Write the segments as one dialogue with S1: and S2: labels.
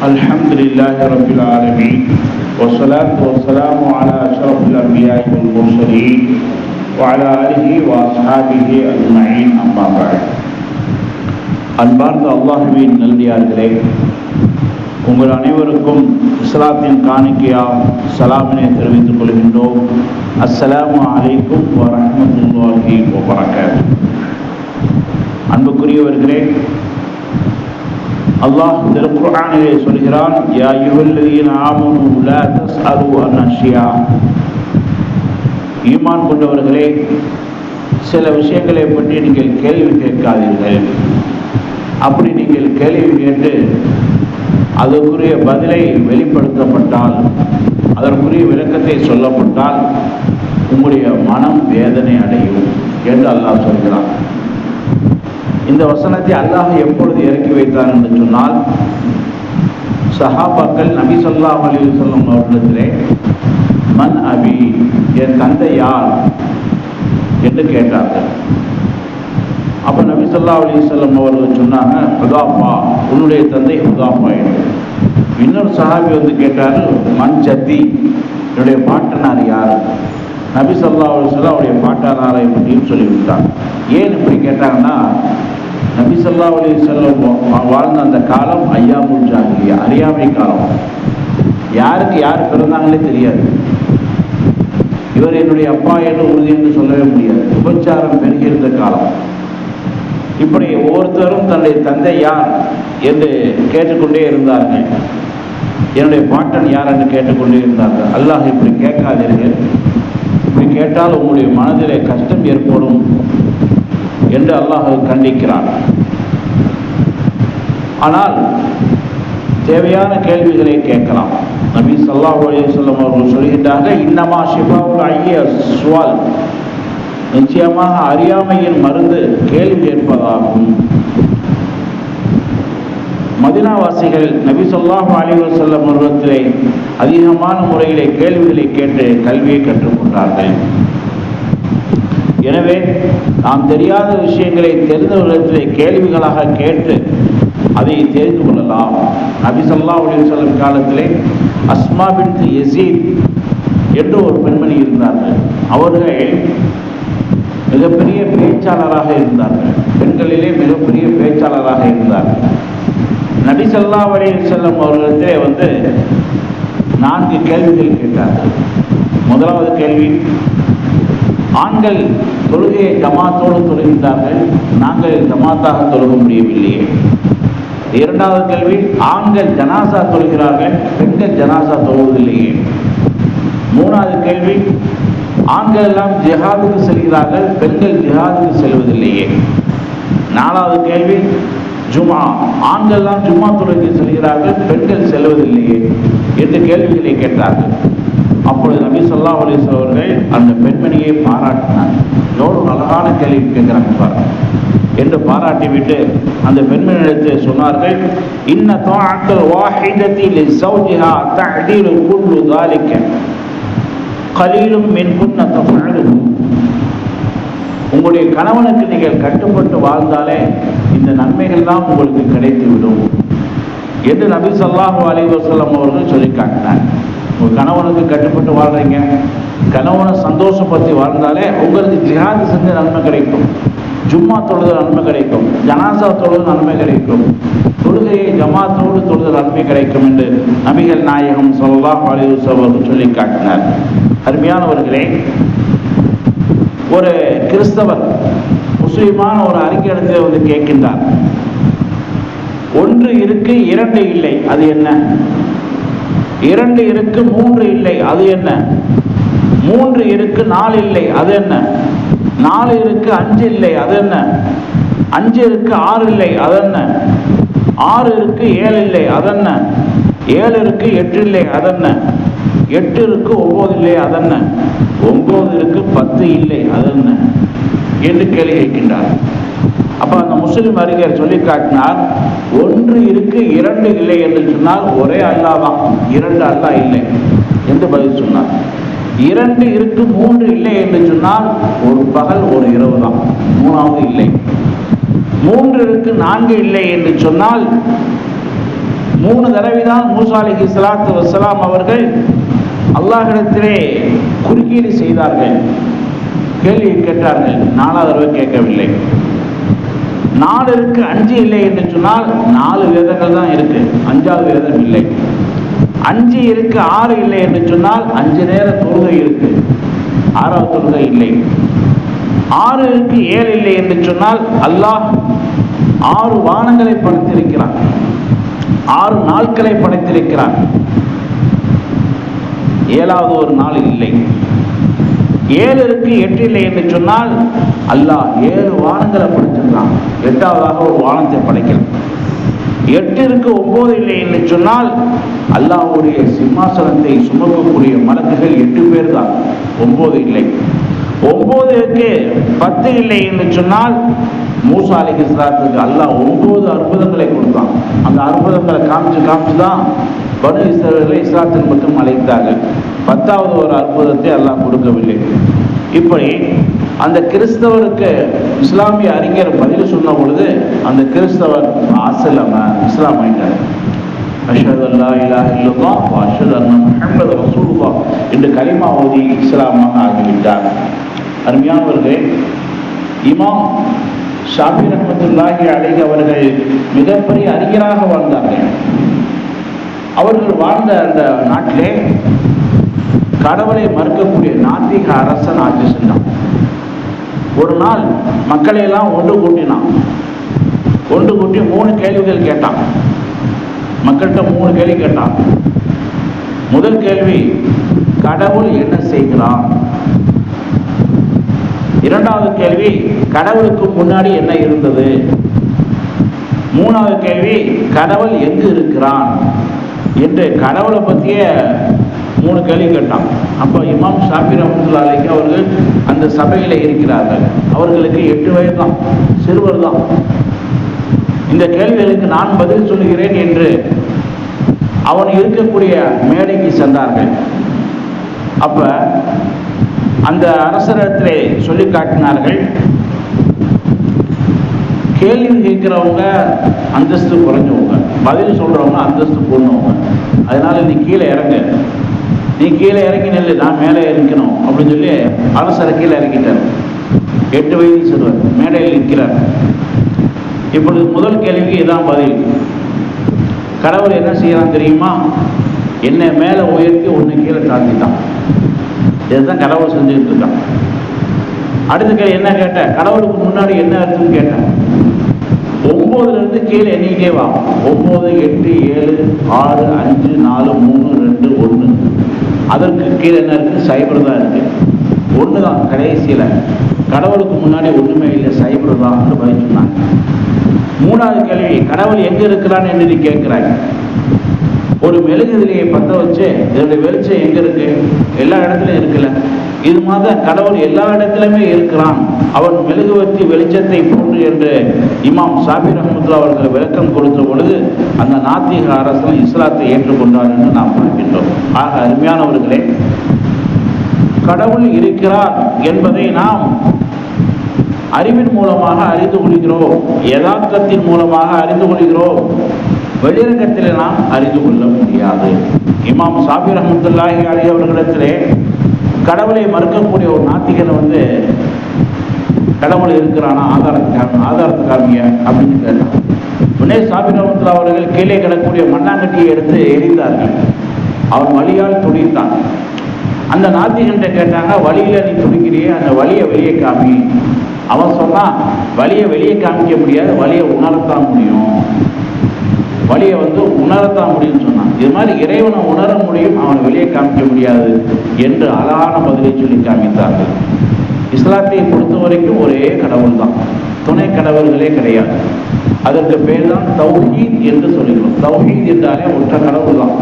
S1: الحمد لله رب العالمين والصلاة والسلام على أشرف الأنبياء والمرسلين وعلى آله وأصحابه أجمعين أما بعد. அன்பார்ந்த அல்லாஹ்வின் நல்லடியார்களே, உங்கள் அனைவருக்கும் இஸ்லாத்தின் காணிக்கையாம் சலாமினை தெரிவித்துக் கொள்கின்றோம். அஸ்ஸலாமு அலைக்கும் வரஹ்மத்துல்லாஹி வபரகாத்துஹு. அன்புக்குரியவர்களே, அல்லாஹ் திருக்குர்ஆனிலே சொல்கிறான், யா அய்யுஹல்லதீன ஆமனூ லா தஸ்அலூ அன் அஷ்யா. ஈமான் கொண்டவர்களே, சில விஷயங்களை பற்றி நீங்கள் கேள்வி கேட்காதீர்கள். அப்படி நீங்கள் கேள்வி கேட்டு அதற்குரிய பதிலை வெளிப்படுத்தப்பட்டால், அதற்குரிய விளக்கத்தை சொல்லப்பட்டால் உங்களுடைய மனம் வேதனை அடையும் என்று அல்லாஹ் சொல்கிறான். இந்த வசனத்தை அல்லாஹ் எப்பொழுது இறக்கி வைத்தார் என்று சொன்னால், சஹாபாக்கள் நபி ஸல்லல்லாஹு அலைஹி வஸல்லம் அவர்களிடத்திலே மன் அபி, என் தந்தை யார் என்று கேட்டார்கள். அப்போ நபி ஸல்லல்லாஹு அலைஹி வஸல்லம் அவர்கள் சொன்னாங்க, ஹுதாஃபா, உன்னுடைய தந்தை ஹுதாஃபா என்று. இன்னொரு சஹாபி வந்து கேட்டார்கள், மன் ஜத்தி, என்னுடைய பாட்டனார் யார்? நபி ஸல்லல்லாஹு அலைஹி வஸல்லம் அவருடைய பாட்டனாரை பற்றியும் சொல்லிவிட்டார். ஏன் இப்படி கேட்டாங்கன்னா, நபி ஸல்லல்லாஹு அலைஹி வஸல்லம் வாழ்ந்த அந்த காலம் ஐயாமுல் ஜாஹிலியா, அறியாமை காலம். யாருக்கு யார் பிறந்தாங்களே தெரியாது. இவர் என்னுடைய அப்பா என்று உறுதி என்று சொல்லவே முடியாது. விபச்சாரம் பெருகியிருந்த காலம். இப்படி ஒவ்வொருத்தரும் தன்னுடைய தந்தை யார் என்று கேட்டுக்கொண்டே இருந்தார்கள். என்னுடைய பாட்டன் யார் என்று கேட்டுக்கொண்டே இருந்தார்கள். அல்லாஹ் இப்படி கேட்காதீர்கள், இப்படி கேட்டால் உங்களுடைய மனதிலே கஷ்டம் ஏற்படும் என்று அல்லாஹ் கண்டிக்கிறான். ஆனால் தேவையான கேள்விகளை கேட்கலாம். நபி ஸல்லல்லாஹு அலைஹி வஸல்லம் அவர்கள் சொல்கின்றார்கள், இன்னமா ஷிஃபாஉல் ஐய சுவால், நிச்சயமாக அறியாமையின் மருந்து கேள்வி கேட்பதாகும். மதீனாவாசிகள் நபி ஸல்லல்லாஹு அலைஹி வஸல்லம் அவர்களிடத்திலே அதிகமான முறையிலே கேள்விகளை கேட்டு கல்வியை கற்றுக்கொண்டார்கள். எனவே நாம் தெரியாத விஷயங்களை தெரிந்தவர்களிடத்திலே கேள்விகளாக கேட்டு அதை தெரிந்து கொள்ளலாம். நபி ஸல்லல்லாஹு அலைஹி வஸல்லம் காலத்திலே அஸ்மா பின்த் யஸீத் என்று ஒரு பெண்மணி இருந்தார்கள். அவர்கள் மிகப்பெரிய பேச்சாளராக இருந்தார்கள். பெண்களிலே மிகப்பெரிய பேச்சாளராக இருந்தார்கள். நபி ஸல்லல்லாஹு அலைஹி வஸல்லம் அவர்களிடத்திலே வந்து 4 கேள்விகள் கேட்டார்கள். முதலாவது கேள்வி, ஆண்கள் தொழுகையை ஜமாத்தோடு தொழுகின்றார்கள், நாங்கள் ஜமாத்தாக தொழுக முடியவில்லையே. இரண்டாவது கேள்வி, ஆண்கள் ஜனாசா தொழுகிறார்கள், பெண்கள் ஜனாசா தொழுவதில்லையே. மூணாவது கேள்வி, ஆண்கள் எல்லாம் ஜிஹாதுக்கு செல்கிறார்கள், பெண்கள் ஜிஹாதுக்கு செல்வதில்லையே. நாலாவது கேள்வி, ஜுமா, ஆண்கள் எல்லாம் ஜும்மா தொழுகை செல்கிறார்கள், பெண்கள் செல்வதில்லையே என்று கேள்விகளை கேட்டார்கள். அப்பொழுது நபி ஸல்லல்லாஹு அலைஹி வஸல்லம் அவர்கள் அந்த பெண்மணியை பாராட்டினார். எவ்வளவு அழகான கேள்வி கேட்கிறாங்க பாருங்க என்று பாராட்டிவிட்டு அந்த பெண்மணியிடத்தில் சொன்னார்கள், இன்ன தாஅத்துல் வாஹிதத்தி லிஸௌஜிஹா தஅதீலு குல்லு ذلك கலீலும் மின்குன்ன தஃஅலுஹு. உங்களுடைய கணவனுக்கு நீங்கள் கட்டுப்பட்டு வாழ்ந்தாலே இந்த நன்மைகள் தான் உங்களுக்கு கிடைத்துவிடும் என்று நபி ஸல்லல்லாஹு அலைஹி வஸல்லம் அவர்கள் சொல்லி காட்டினார். உங்கள் கணவனுக்கு கட்டுப்பட்டு வாழ்றீங்க, கணவனை சந்தோஷப்படுத்தி வாழ்ந்தாலே உங்களுக்கு ஜிஹாது செஞ்ச நன்மை கிடைக்கும், ஜும்மா தொழுத நன்மை கிடைக்கும், ஜனாசா தொழுத நன்மை கிடைக்கும், தொழுகையை ஜமாத்தோடு தொழுத நன்மை கிடைக்கும் என்று நபிகள் நாயகம் ஸல்லல்லாஹு அலைஹி வஸல்லம் அவர்கள் சொல்லி காட்டினார். அருமையானவர்களே, ஒரு கிறிஸ்தவர் முஸ்லிமான ஒரு அறிக்கையிடத்தில் வந்து கேட்கின்றார், ஒன்று இருக்கு 2 இல்லை, அது என்ன? 2 இருக்கு 3 இல்லை, அது என்ன? 3 இருக்கு 4 இல்லை, அது என்ன? 4 இருக்கு 5 இல்லை, அது என்ன? 5 இருக்கு 6 இல்லை, அது என்ன? 6 இருக்கு 7 இல்லை, அது என்ன? 7 இருக்கு 8 இல்லை, அது என்ன? 8 இருக்கு 9 இல்லை, அது என்ன? 9 இருக்கு 10 இல்லை, அது என்ன என்று கேள்வி கேட்கின்றார். அப்ப அந்த முஸ்லிம் அறிஞர் சொல்லி காட்டினார், 1 இருக்கு 2 இல்லை என்று சொன்னால் ஒரே அல்லாஹ் தான், 2 அல்லாஹ் இல்லை என்று பதில் சொன்னார். 2 இருக்கு 3 இல்லை என்று சொன்னால் ஒரு பகல் ஒரு இரவு தான், 3வது இல்லை. 3 இருக்கு 4 இல்லை என்று சொன்னால் 3 தடவை தான் மூசா அலைஹிஸ்ஸலாத்து வஸ்ஸலாம் அவர்கள் அல்லாஹ்விடத்திலே குறுக்கீடு செய்தார்கள், கேள்வி கேட்டார்கள். 4வது தடவை கேட்கவில்லை. 4 இருக்கு, 5 இல்லை என்று சொன்னால் 4 வேதங்கள் தான் இருக்கு, 5வது வேதம் இல்லை. 5 இருக்கு, 6 இல்லை என்று சொன்னால் 5 நேர தொழுகை இருக்கு, 6வது தொழுகை இல்லை. 6 இருக்கு, 7 இல்லை என்று சொன்னால் அல்லாஹ் 6 வானங்களை படைத்திருக்கிறான், 6 நாட்களை படைத்திருக்கிறான், 7வது ஒரு நாள் இல்லை. 7 இருக்கு, 8 இல்லை என்று சொன்னால் அல்லாஹ் 7 வானங்களை படைச்சிருக்கான், 8வதாக ஒரு வானத்தை படைக்கிறான். 8 இருக்கு, 9 இல்லை என்று சொன்னால் அல்லாஹ்வுடைய சிம்மாசனத்தை சுமக்கக்கூடிய மலக்குகள் 8 பேர் தான், 9 இல்லை. 9 இருக்கு, 10 இல்லை என்று சொன்னால் மூசா அலைஹிஸ்ஸலாத்துக்கு அல்லாஹ் 9 அற்புதங்களை கொடுத்தான். அந்த அற்புதங்களை காமிச்சு தான் பனு இஸ்ரவேலை இஸ்லாத்தின் பக்கம் அழைத்தார்கள். 10வது ஒரு அற்புதத்தை அல்லாஹ் கொடுக்கவில்லை. இப்படி அந்த கிறிஸ்தவருக்கு இஸ்லாமிய அறிஞர் பதில் சொன்ன பொழுது அந்த கிறிஸ்தவர் இஸ்லாம் ஆயிட்டார். அஷ்ஹது அல்லா இலாஹ இல்லல்லாஹ் வ அஷ்ஹது அன்ன முஹம்மது ரசூலுல்லாஹ் என்று கலிமா ஓதி இஸ்லாமாக ஆகிவிட்டார். அருமையானவர்களே, இமாம் ஷாஃபி ரஹ்மத்துல்லாஹி அலைஹி அவர்கள் மிகப்பெரிய அறிஞராக வாழ்ந்தார்கள். அவர்கள் வாழ்ந்த அந்த நாட்டிலே கடவுளை மறுக்கக்கூடிய நாத்திக அரசன் ஆட்சி செஞ்சான். ஒரு நாள் மக்களை எல்லாம் ஒன்று கூட்டி 3 கேள்விகள் கேட்டான். மக்கள்கிட்ட 3 கேள்வி கேட்டான். முதல் கேள்வி, கடவுள் என்ன செய்கிறான்? 2வது கேள்வி, கடவுளுக்கு முன்னாடி என்ன இருந்தது? 3வது கேள்வி, கடவுள் எங்கு இருக்கிறான் என்று கடவுளை பற்றிய 3 கேள்வி கேட்டான். அப்போ இமாம் ஷாஃபி ரஹ்மத்துல்லாஹி அலைஹி அவர்கள் அந்த சபையில் இருக்கிறார்கள். அவர்களுக்கு 8 வயது தான், சிறுவர் தான். இந்த கேள்விகளுக்கு நான் பதில் சொல்கிறேன் என்று அவன் இருக்கக்கூடிய மேடைக்கு சென்றார்கள். அப்ப அந்த அரசரிடத்திலே சொல்லி காட்டினார்கள், கேள்வி கேட்கிறவங்க அந்தஸ்து குறைஞ்சவங்க, பதில் சொல்றவங்க அந்தஸ்து கூடவங்க. அதனால நீ கீழே இறங்கு, நீ கீழே இறங்கி நெல்லு, நான் மேலே இருக்கணும் அப்படின்னு சொல்லி அரசரை கீழே இறங்கிட்டார். 8 வயது சிறுவர் மேடையில் இருக்கிறார். இப்பொழுது முதல் கேள்விக்கு இதான் பதில். கடவுள் என்ன செய்யறான் தெரியுமா? என்னை மேலே உயர்த்தி உன்னை கீழே தாழ்த்திட்டான். இதுதான் கடவுள் செஞ்சுக்கிட்டு இருக்கான். அடுத்த கேள்வி என்ன கேட்ட? கடவுளுக்கு முன்னாடி என்ன இருக்குன்னு கேட்டேன். 9ல இருந்து கீழே எண்ணிக்கிட்டே வா. 9, 8, 7, 6, 5, 4, 3, 2, 1. அதற்கு கீழே என்ன இருக்கு? சைபர் தான் இருக்கு. 1 தான் கடைசியில. கடவுளுக்கு முன்னாடி ஒண்ணுமே இல்லை, சைபர் தான் பதில் சொன்னாங்க. 3வது கேள்வி, கடவுள் எங்க இருக்கிறான்னு என்று நீ கேட்கிறாங்க. ஒரு மெழுகுதிரியை பற்ற வச்சு இதனுடைய வெளிச்சம் எங்க இருக்கு? எல்லா இடத்துலையும் இருக்குல்ல. இது மாதிரி கடவுள் எல்லா இடத்துலையுமே இருக்கிறான், அவன் மெழுகுவர்த்தி வெளிச்சத்தை போன்று என்று இமாம் ஷாஃபி ரஹ்மத்துல்லாஹி அவர்கள் விளக்கம் கொடுத்த பொழுது அந்த நாத்திக அரசன் இஸ்லாத்தை ஏற்றுக்கொண்டார் என்று நாம் பார்க்கின்றோம். ஆக அருமையானவர்களே, கடவுள் இருக்கிறார் என்பதை நாம் அறிவின் மூலமாக அறிந்து கொள்கிறோம், யதார்த்தத்தின் மூலமாக அறிந்து கொள்கிறோம். வெளிரங்கத்திலே நாம் அறிந்து கொள்ள முடியாது. இமாம் ஷாஃபி ரஹ்மத்துல்லாஹி அலைஹி அவர்களிடத்திலே கடவுளை மறுக்கக்கூடிய ஒரு நாத்திகன் கடவுள் இருக்கிறானா, ஆதாரத்தை காமிய அப்படின்னு கேட்டான். உடனே ஷாஃபி ரஹ்மத்துல்லாஹி அவர்கள் கீழே கிடக்கூடிய மண்ணாங்கட்டியை எடுத்து எரிந்தார்கள். அவன் வலியால் துடித்தான். அந்த நாத்திகன்கிட்ட கேட்டாங்க, வலியில நீ துடிக்கிறியே, அந்த வலியை வெளியே காமி. அவன் சொன்னான், வலியை வெளியே காமிக்க முடியாது, வலியை உணரத்தான் முடியும், வலியை உணரத்தான் முடியும்னு சொன்னான். இது மாதிரி இறைவனை உணர முடியும், அவனை வெளியே காமிக்க முடியாது என்று அழகான பதிலை சொல்லி காமித்தார்கள். இஸ்லாத்தை பொறுத்த வரைக்கும் ஒரே கடவுள் தான், துணை கடவுள்களே கிடையாது. அதற்கு பேர் தான் தௌஹீத் என்று சொல்லிக்கிறோம். தௌஹீத் என்றாலே ஒற்ற கடவுள் தான்.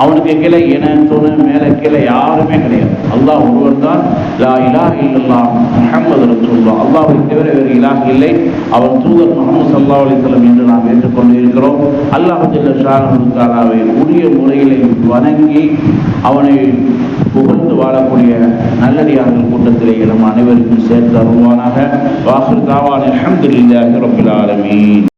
S1: அவனுக்கு கீழே இன துணை மேலே கீழே யாருமே கிடையாது. அல்லாஹ் ஒருவர் தான். லா இலாஹ இல்லல்லாஹ் முஹம்மது ரசூலுல்லாஹ், அல்லாஹ்வை தவிர வேறு இலாஹ் இல்லை, அவன் தூதர் முஹம்மது ஸல்லல்லாஹு அலைஹி வஸல்லம் என்று நாம் ஏற்றுக்கொண்டு இருக்கிறோம். அல்லாஹ் ஜல்ல ஷானஹு தஆலாவை உரிய முறையில் வணங்கி அவனை புகழ்ந்து வாழக்கூடிய நல்லடியார்கள் கூட்டத்திலே நம் அனைவருக்கும் சேர்த்து அருள்வானாக. வாஹிர் தாவானா அல்ஹம்துலில்லாஹி ரப்பில் ஆலமீன்.